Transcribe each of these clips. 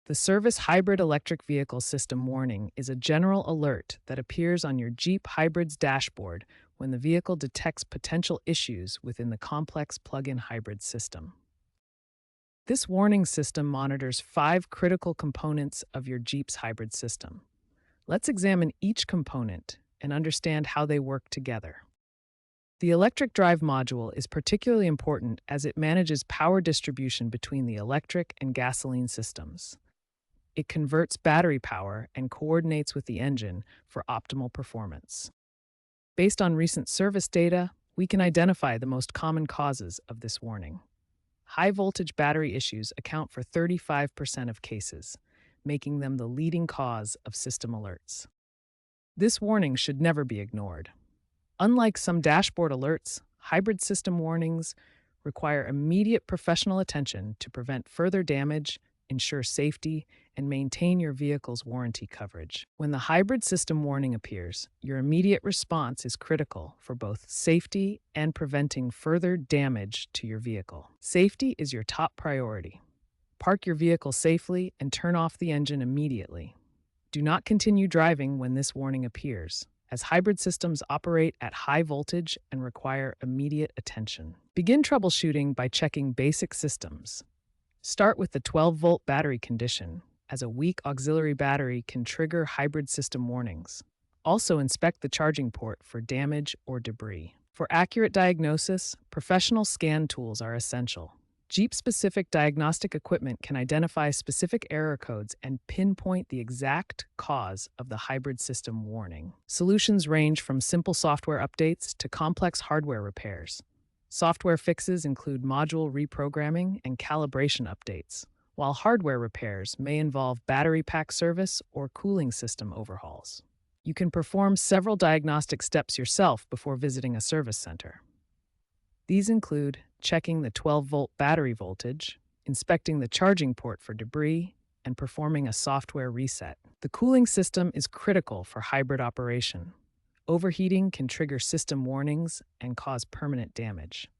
The Service Hybrid Electric Vehicle System warning is a general alert that appears on your Jeep Hybrid's dashboard when the vehicle detects potential issues within the complex plug-in hybrid system. This warning system monitors 5 critical components of your Jeep's hybrid system. Let's examine each component and understand how they work together. The electric drive module is particularly important as it manages power distribution between the electric and gasoline systems. It converts battery power and coordinates with the engine for optimal performance. Based on recent service data, we can identify the most common causes of this warning. High voltage battery issues account for 35% of cases, making them the leading cause of system alerts. This warning should never be ignored. Unlike some dashboard alerts, hybrid system warnings require immediate professional attention to prevent further damage, ensure safety, and maintain your vehicle's warranty coverage. When the hybrid system warning appears, your immediate response is critical for both safety and preventing further damage to your vehicle. Safety is your top priority. Park your vehicle safely and turn off the engine immediately. Do not continue driving when this warning appears, as hybrid systems operate at high voltage and require immediate attention. Begin troubleshooting by checking basic systems. Start with the 12-volt battery condition, as a weak auxiliary battery can trigger hybrid system warnings. Also inspect the charging port for damage or debris. For accurate diagnosis, professional scan tools are essential. Jeep-specific diagnostic equipment can identify specific error codes and pinpoint the exact cause of the hybrid system warning. Solutions range from simple software updates to complex hardware repairs. Software fixes include module reprogramming and calibration updates, while hardware repairs may involve battery pack service or cooling system overhauls. You can perform several diagnostic steps yourself before visiting a service center. These include checking the 12-volt battery voltage, inspecting the charging port for debris, and performing a software reset. The cooling system is critical for hybrid operation. Overheating can trigger system warnings and cause permanent damage.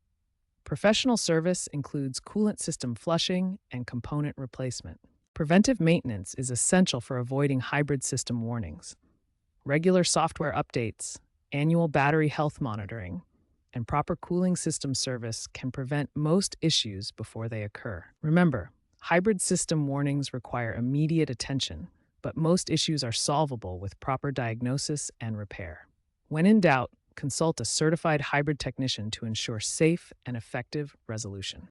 Professional service includes coolant system flushing and component replacement. Preventive maintenance is essential for avoiding hybrid system warnings. Regular software updates, annual battery health monitoring, and proper cooling system service can prevent most issues before they occur. Remember, hybrid system warnings require immediate attention, but most issues are solvable with proper diagnosis and repair. When in doubt, consult a certified hybrid technician to ensure safe and effective resolution.